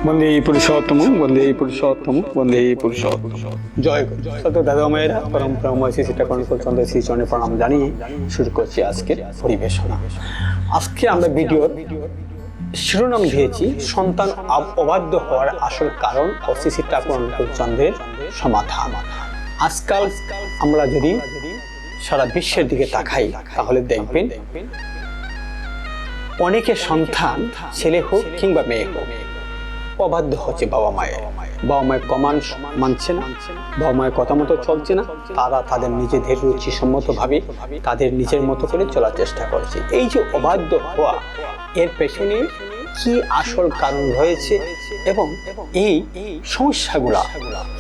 বন্দে পুরুষোত্তম, বন্দে পুরুষোত্তম, বন্দে পুরুষোত্তম। জয় সত দাদা মায়েরা, পরম প্রেমময় শ্রী সীতা কনক চন্দ্র শ্রী চরণে প্রণাম জানিয়ে শুরু করছি আজকের পরিবেশনা। আজকে আমরা ভিডিওর শিরোনাম দিয়েছি সন্তান অবাধ্য হওয়ার আসল কারণ ও শ্রী সীতা কনক চন্দ্রের সমাধান। আজকাল আমরা যদি সারা বিশ্বের দিকে তাকাই তাহলে দেখবেন অনেকে সন্তান, ছেলে হোক কিংবা মেয়ে হোক, অবাধ্য হচ্ছে বাবা মায়ের কমান্ড মানছে না, বাবা মায়ের কথা মতো চলছে না। তারা তাদের নিজেদের রুচিসম্মত ভাবে তাদের নিজের মতো করে চলার চেষ্টা করছে। এই যে অবাধ্য হওয়া, এর পেছনে কি আসল কারণ রয়েছে এবং এই সমস্যাগুলা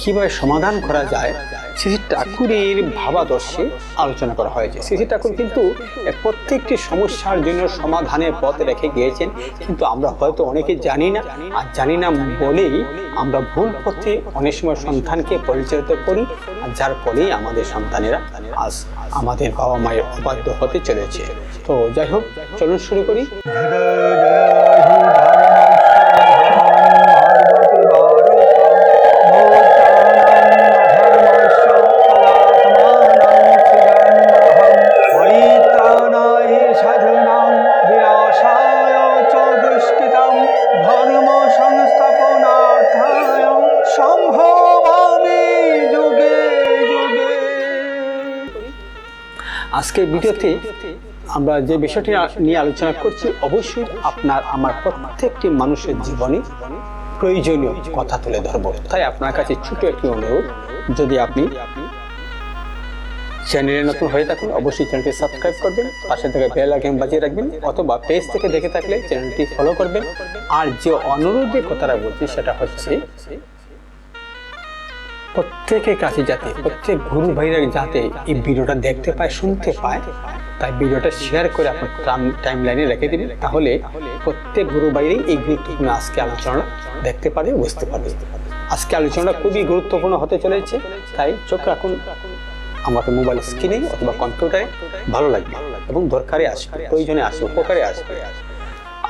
কিভাবে সমাধান করা যায়, শ্রী ঠাকুরের ভাবাদর্শে আলোচনা করা হয়েছে। শ্রী ঠাকুর কিন্তু প্রত্যেকটি সমস্যার জন্য সমাধানের পথ রেখে গিয়েছেন, কিন্তু আমরা হয়তো অনেকে জানি না, আর জানি না বলেই আমরা ভুল পথে অনেক সময় সন্তানকে পরিচালিত করি, আর যার ফলেই আমাদের সন্তানেরা আজ আমাদের বাবা মায়ের অবাধ্য হতে চলেছে। তো যাই হোক, চলুন শুরু করি। আজকের ভিডিওতে আমরা যে বিষয়টি নিয়ে আলোচনা করছি, অবশ্যই আপনার আমার প্রত্যেকটি মানুষের জীবনে প্রয়োজনীয় কথা তুলে ধরবো। তাই আপনার কাছে ছোট একটি অনুরোধ, যদি আপনি চ্যানেলে নতুন হয়ে থাকুন অবশ্যই চ্যানেলটি সাবস্ক্রাইব করবেন, পাশে থেকে বেল আইকন বাজিয়ে রাখবেন, অথবা পেজ থেকে দেখে থাকলে চ্যানেলটি ফলো করবেন। আর যে অনুরোধের কথাটা বলছি সেটা হচ্ছে প্রত্যেকের কাছে যাতে, প্রত্যেক গুরু ভাইরা যাতে এই ভিডিওটা দেখতে পায়, শুনতে পায়, তাই ভিডিওটা শেয়ার করে আপনার টাইম লাইনে রেখে দিবেন। তাহলে প্রত্যেক গুরু ভাইরাই এই গুরুত্বপূর্ণ আজকে আলোচনা দেখতে পারে, বুঝতে পারবে। আজকে আলোচনাটা খুবই গুরুত্বপূর্ণ হতে চলেছে, তাই চোখ রাখুন আমাকে মোবাইল স্ক্রিনে অথবা কম্পিউটারে, ভালো লাগবে এবং দরকারে আসবে, প্রয়োজনে আসবে, উপকারে আসবে।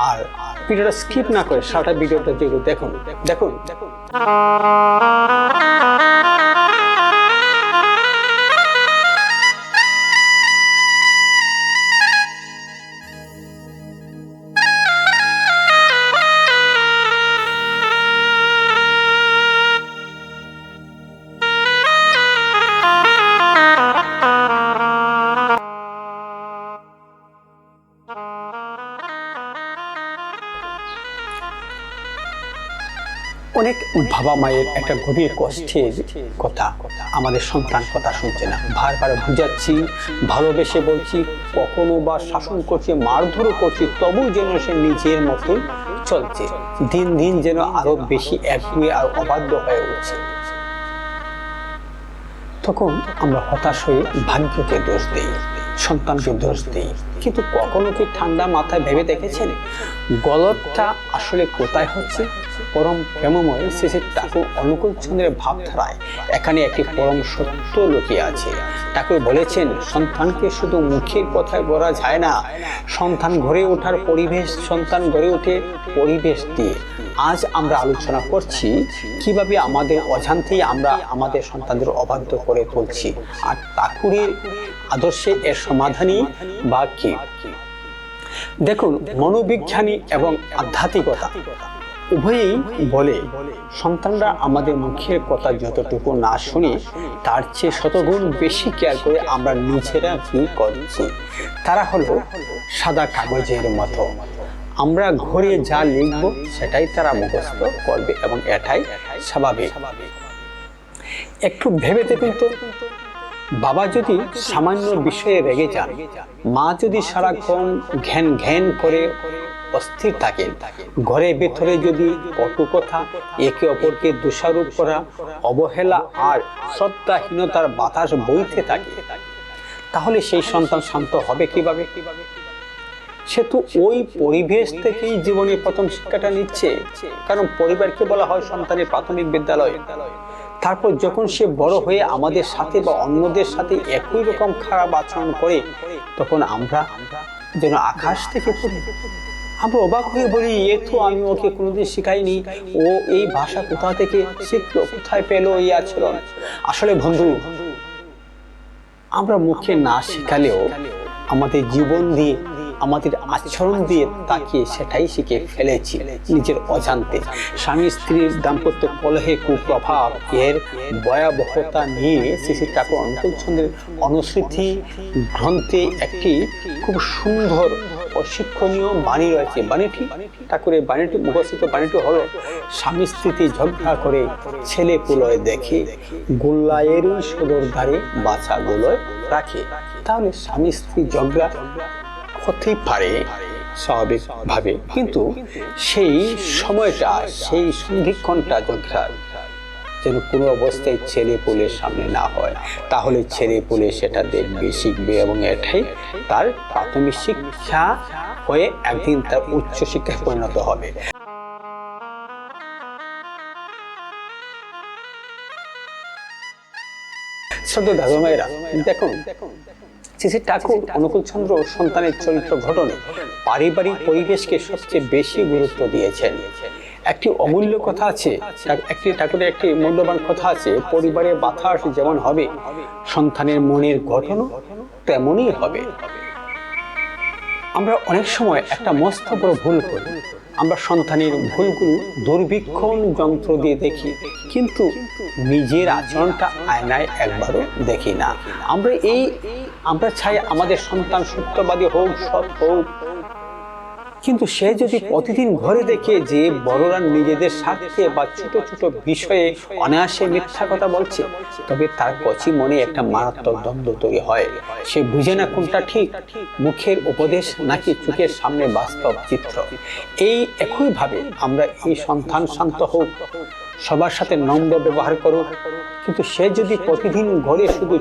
আর ভিডিওটা স্কিপ না করে সারাটা ভিডিওটা যেগুলো দেখুন। অনেক বাবা মায়ের একটা গভীর কষ্টের কথা, আমাদের সন্তান কথা শুনছে না। বারবার বুঝাচ্ছি, ভালোবেসে বলছি, কখনো বা শাসন করছি, মারধরও করছি, তবু যেন সে নিজের মতোই চলছে। দিন দিন যেন আরো বেশি একগুঁয়ে আর অবাধ্য হয়ে উঠছে। তখন আমরা হতাশ হয়ে ভাগ্যকে দোষ দিই, সন্তানকে দোষ দিই। কিন্তু কখনো কি ঠান্ডা মাথায় ভেবে দেখেছেন গলতটা আসলে কোথায় হচ্ছে? পরম প্রেমময় শ্রী ঠাকুর অনুকূল চন্দ্রের ভাবধারায় এখানে একটি পরম সত্য লুকিয়ে আছে। ঠাকুর বলেছেন, সন্তানকে শুধু মুখের কথায় গড়া যায় না, সন্তান গড়ে ওঠার পরিবেশ, সন্তান গড়ে ওঠে পরিবেশ দিয়ে। আজ আমরা আলোচনা করছি কিভাবে আমাদের অজান্তেই আমরা আমাদের সন্তানদের অবাধ্য করে তুলছি, আর ঠাকুরের আদর্শে এর সমাধানই বা কি। দেখুন, মনোবিজ্ঞানী এবং আধ্যাত্মিকতা উভয়ই বলে সন্তানরা আমাদের মুখের কথা যতটুকু না শুনে তার চেয়ে শতগুণ বেশি কেয়ার করে আমরা নিজেরা কি করছি। তারা হলো সাদা কাগজের মতো, আমরা ঘরে যা লিখবো সেটাই তারা মুখস্থ করবে এবং এটাই স্বাভাবিক। একটু ভেবে দেখুন তো, বাবা যদি সামান্য বিষয়ে রেগে যান, মা যদি সারাক্ষণ ঘ্যান ঘ্যান করে অস্থির থাকেন, ঘরের ভেতরে যদি কটু কথা, একে অপরকে দোষারোপ করা, অবহেলা আর শ্রদ্ধাহীনতার বাতাস বইতে থাকে, তাহলে সেই সন্তান শান্ত হবে কিভাবে? সে তো ওই পরিবেশ থেকেই জীবনের প্রথম শিক্ষাটা নিচ্ছে, কারণ পরিবারকে বলা হয় সন্তানের প্রাথমিক বিদ্যালয়। তারপর যখন সে বড় হয়ে আমাদের সাথে বা অন্যদের সাথে একই রকম খারাপ আচরণ করে, তখন আমরা যেন আকাশ থেকে পড়ি। আমরা অবাক হয়ে বলি, এ তো আমি ওকে কোনোদিন শিখাইনি, ও এই ভাষা কোথা থেকে শিখলো, কোথায় পেলো এই আচরণ। আসলে বন্ধু, আমরা মুখে না শেখালেও আমাদের জীবন দিয়ে, আমাদের আচরণ দিয়ে তাকিয়ে সেটাই শিখে ফেলেছি নিজের অজান্তে। স্বামী স্ত্রীর দাম্পত্য কলহে কুপ্রভাব এর ভয়াবহতা নিয়ে শ্রী শ্রী ঠাকুর অনুকূল চন্দ্রের অনুস্মৃতি গ্রন্থে একটি খুব সুন্দর ও শিক্ষণীয় বাণী রয়েছে। বাণীটি ঠাকুরের বাণীটি, মুখস্থিত বাণীটি হলো, স্বামী স্ত্রীতে ঝগড়া করে ছেলে পুলয় দেখে, গোল্লায়েরই সদর ধারে বাছা গুলোয় রাখে। তাহলে স্বামী স্ত্রী ঝগড়া হতেই পারে স্বাভাবিক ভাবে, কিন্তু সেই সময়টা, সেই সন্ধিক্ষণটা ঝগড়া যেন কোনো অবস্থায় ছেলে পুলের সামনে না হয়। তাহলে ছেলে পুলে সেটা দেখবে, শিখবে এবং এটাই তার প্রাথমিক শিক্ষা হয়ে একদিন তার উচ্চ শিক্ষায় পরিণত হবে। শ্রদ্ধেয় দাদু মায়েরা, দেখুন শ্রী শ্রী ঠাকুর অনুকূল চন্দ্র সন্তানের চরিত্র গঠনে পারিবারিক পরিবেশকে সবচেয়ে বেশি গুরুত্ব দিয়েছেন। একটি অমূল্য কথা আছে, একটি ঠাকুরের একটি মূল্যবান কথা আছে, পরিবারের বাতাস যেমন হবে সন্তানের মনের গঠনও তেমনই হবে। আমরা অনেক সময় একটা মস্ত বড় ভুল করি। আমরা সন্তানের ভুলগুলো দুর্বীক্ষণ যন্ত্র দিয়ে দেখি, কিন্তু নিজের আচরণটা আয়নায় একবারও দেখি না। আমরা চাই আমাদের সন্তান সত্যবাদী হোক, সৎ হোক, কিন্তু সে যদি প্রতিদিন ঘরে দেখে যে বড়রা নিজেদের স্বার্থে বা ছোট ছোট বিষয়ে অনায়াসে মিথ্যা কথা বলছে, তবে তার কচি মনে একটা মারাত্মক দ্বন্দ্ব তৈরি হয়। সে বুঝে না কোনটা ঠিক, মুখের উপদেশ নাকি চোখের সামনে বাস্তব চিত্র। এই একইভাবে আমরা এই সন্তান শান্ত হোক, সবার সাথে নম্র ব্যবহার করুক, কিন্তু সে যদি প্রতিদিন ঘরে শুধু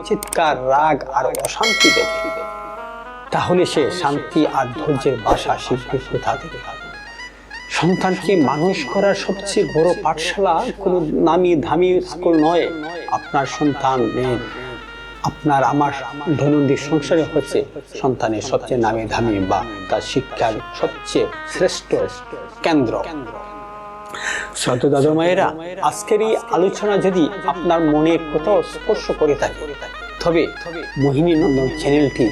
চিৎকার, রাগ আর অশান্তি দেখে, তাহলে সে শান্তি আর ধৈর্যের বাসা শিখবে কোথা থেকে? সন্তানকে মানুষ করার সবচেয়ে বড় পাঠশালা কোনো নামি দামি স্কুল নয়। আপনার সন্তানের, আপনার আমার দৈনন্দিন সংসারে হচ্ছে সন্তানের সবচেয়ে নামি দামি বা তার শিক্ষার সবচেয়ে শ্রেষ্ঠ কেন্দ্র। শ্রদ্ধেয় দাদু মায়েরা, আজকের এই আলোচনা যদি আপনার মনে কোথাও স্পর্শ করে থাকে, তবে মোহিনী নন্দন চ্যানেলটি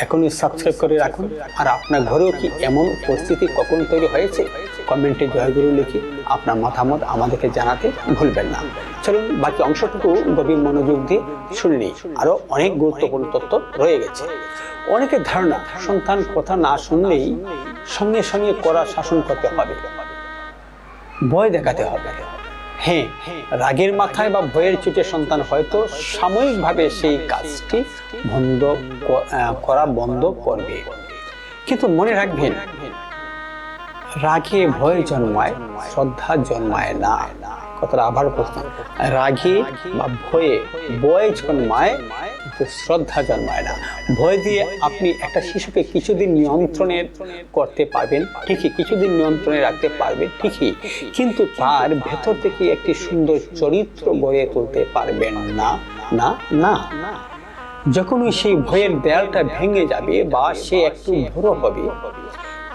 এখনই সাবস্ক্রাইব করে রাখুন। আর আপনার ঘরেও কি এমন পরিস্থিতি কখন তৈরি হয়েছে, কমেন্টে জয়গুরু লিখে আপনার মতামত আমাদেরকে জানাতে ভুলবেন না। চলুন বাকি অংশটুকু গভীর মনোযোগ দিয়ে শুনে নিই। আরো অনেক গুরুত্বপূর্ণ তথ্য রয়ে গেছে। অনেকের ধারণা সন্তান কথা না শুনলেই সঙ্গে সঙ্গে কড়া শাসন করতে হবে, ভয় দেখাতে হবে। হ্যাঁ, রাগের মাথায় বা ভয়ের চোটে সন্তান হয়তো সাময়িকভাবে সেই কাজটি বন্ধ করবে, কিন্তু মনে রাখবেন, রাগে ভয় জন্মায়, শ্রদ্ধা জন্মায় না। কথাটা আবার বলতাম, রাগে বা ভয়ে ভয় জন্মায়, কিন্তু শ্রদ্ধা জন্মায় না। ভয় দিয়ে আপনি একটা শিশুকে কিছুদিন নিয়ন্ত্রণে করতে পারবেন ঠিকই, কিছুদিন নিয়ন্ত্রণে রাখতে পারবেন ঠিকই, কিন্তু তার ভেতর থেকে একটি সুন্দর চরিত্র গড়ে তুলতে পারবেন না। না না, যখনই সেই ভয়ের দেয়ালটা ভেঙে যাবে বা সে একটু বড় হবে,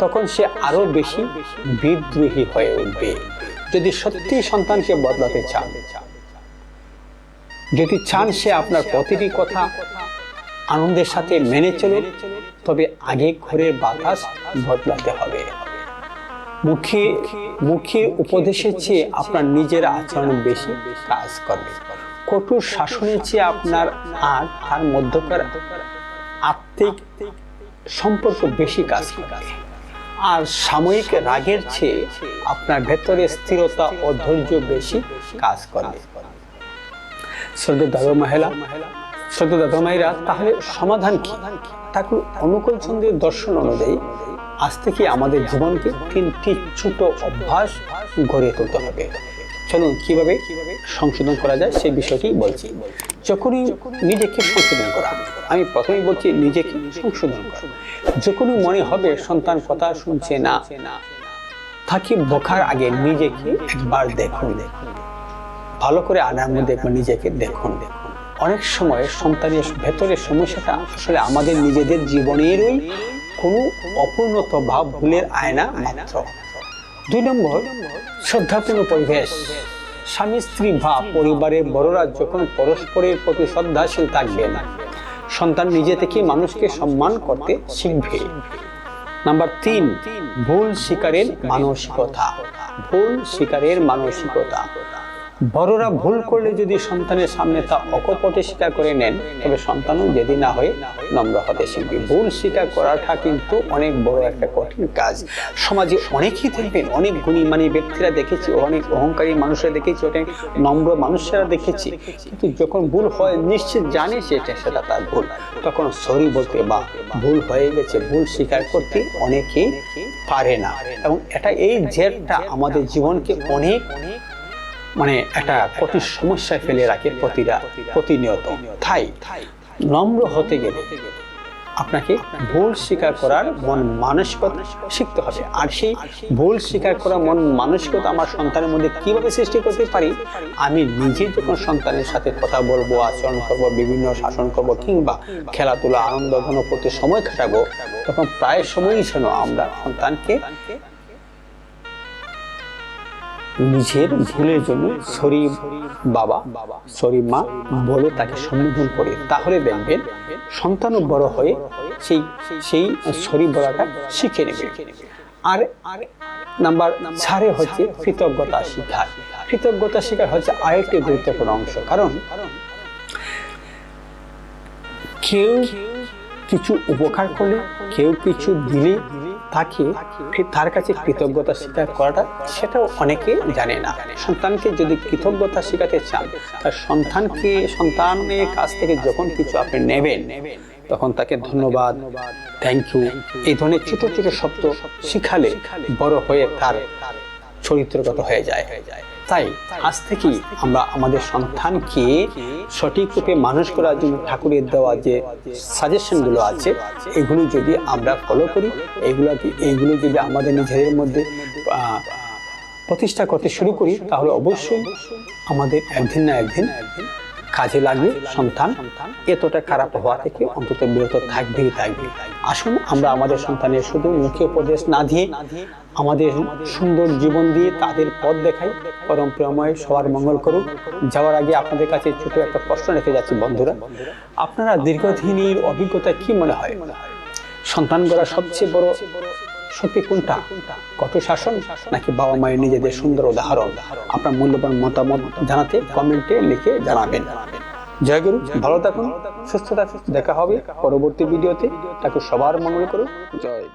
তখন সে আরো বেশি বিদ্রোহী হয়ে উঠবে। যদি সত্যি সন্তানকে বদলাতে চান, যদি চান সে আপনার প্রতিটি কথা আনন্দের সাথে মেনে চলুন, তবে আগে ঘরের বাতাস বদলাতে হবে। মুখে উপদেশের চেয়ে আপনার নিজের আচরণ বেশি কাজ করবে। কঠোর শাসনের চেয়ে আপনার আর তার মধ্যকার আত্মিক সম্পর্ক বেশি কাজ করবে। আর সাময়িক রাগের চেয়ে আপনার ভেতরে স্থিরতা ও ধৈর্য বেশি কাজ করবে। শ্রদ্ধেয় দাদু মায়েরা, তাহলে সমাধান কি? ঠাকুর অনুকূল চন্দ্রের দর্শন অনুযায়ী আজ থেকে আমাদের জীবনকে 3টি ছোট অভ্যাস গড়ে তুলতে হবে। চলুন কিভাবে সংশোধন করা যায় সেই বিষয়টি বলছি। যখনই নিজেকে সংশোধন করা, আমি প্রথমেই বলছি নিজেকে সংশোধন করা। যখনই মনে হবে সন্তান কথা শুনছে না, তাকে বকার আগে নিজেকে একবার দেখুন, ভালো করে আয়নার মধ্যে একবার নিজেকে দেখুন। অনেক সময় সন্তানের ভেতরের সমস্যাটা আসলে আমাদের নিজেদের জীবনেরই কোনো অপূর্ণত বা ভুলের আয়না মাত্র। 2 নম্বর, শ্রদ্ধাপূর্ণ পরিবেশ। স্বামী স্ত্রী বা পরিবারের বড়রা যখন পরস্পরের প্রতি শ্রদ্ধাশীল থাকবেন, সন্তান নিজে থেকে মানুষকে সম্মান করতে শিখবে। নাম্বার 3, ভুল স্বীকারের মানসিকতা। ভুল স্বীকারের মানসিকতা। বড়রা ভুল করলে যদি সন্তানের সামনে তা অকপটে স্বীকার করে নেন, তবে সন্তানও যেদি না হয়ে নম্র হতে শিখবে। ভুল স্বীকার করাটা কিন্তু অনেক বড় একটা কঠিন কাজ। সমাজে অনেকেই দেখবেন, অনেক গুণী ব্যক্তিরা দেখেছি, অনেক অহংকারী মানুষরা দেখেছি, অনেক নম্র মানুষেরা দেখেছি, কিন্তু যখন ভুল হয় নিশ্চিত জানে সেটা তার ভুল, তখন সরি বলতে বা ভুল হয়ে গেছে ভুল স্বীকার করতে অনেকেই পারে না। এবং এই জেদটা আমাদের জীবনকে অনেক একটা কঠিন সমস্যায় ফেলে রাখে প্রতিনিয়ত। তাই নম্র হতে গেলে আপনাকে ভুল স্বীকার করার মন মানসিকতা শিখতে হবে। আর সেই ভুল স্বীকার করার মন মানসিকতা আমার সন্তানের মধ্যে কিভাবে সৃষ্টি করতে পারি? আমি নিজে যখন সন্তানের সাথে কথা বলবো, আচরণ করবো, বিভিন্ন শাসন করবো, কিংবা খেলাধুলা আনন্দ ঘনপথে সময় কাটাবো, তখন প্রায় সময়ই যেন আমরা সন্তানকে নিজের ভুলের জন্য সরি বাবা, সরি মা বলে তাকে সম্বোধন করি। তাহলে দেখবেন সন্তানও বড় হয়ে সেই সরি বলাটা শিখে নেবে। আর নাম্বার 4 হচ্ছে কৃতজ্ঞতা শিক্ষা। কৃতজ্ঞতা শিক্ষা হচ্ছে আরেকটি গুরুত্বপূর্ণ অংশ। কারণ কেউ কিছু উপকার করলে, কেউ কিছু দিলে তার কাছে কৃতজ্ঞতা স্বীকার করাটা, সেটাও অনেকে জানে না। সন্তানকে যদি কৃতজ্ঞতা শেখাতে চান, তার সন্তানের কাছ থেকে যখন কিছু আপনি নেবেন, তখন তাকে ধন্যবাদ, থ্যাংক ইউ, এই ধরনের ছোট ছোট শব্দ শিখালে বড় হয়ে তার চরিত্রগত হয়ে যায়। তাই আজ থেকেই আমরা আমাদের সন্তানকে সঠিক রূপে মানুষ করার জন্য ঠাকুরের দেওয়া যে সাজেশনগুলো আছে, এগুলো যদি আমরা ফলো করি, এইগুলো যদি আমাদের নিজেদের মধ্যে প্রতিষ্ঠা করতে শুরু করি, তাহলে অবশ্যই আমাদের একদিন না একদিন কাজে লাগবে। সন্তান এতটা খারাপ হওয়া থেকে অন্তত বিরত থাকবেই। আসুন আমরা আমাদের সন্তানের শুধু মুখে উপদেশ না দিয়ে আমাদের সুন্দর জীবন দিয়ে তাদের পথ দেখাই। পরম প্রেমময় সবার মঙ্গল করুক। যাওয়ার আগে আপনাদের কাছে ছোট একটা প্রশ্ন রেখে যাচ্ছি বন্ধুরা, আপনারা দীর্ঘদিনের অভিজ্ঞতা কি মনে হয়, সন্তান গড়া সবচেয়ে বড় শক্তি কোনটা? কঠোর শাসন নাকি বাবা মায়ের নিজেদের সুন্দর উদাহরণ? আপনার মূল্যবান মতামত জানাতে কমেন্টে লিখে জানাবেন। জয় গুরু, ভালো থাকুন, সুস্থ থাকুন। দেখা হবে পরবর্তী ভিডিওতে। ঠাকুর সবার মঙ্গল করুন। জয়।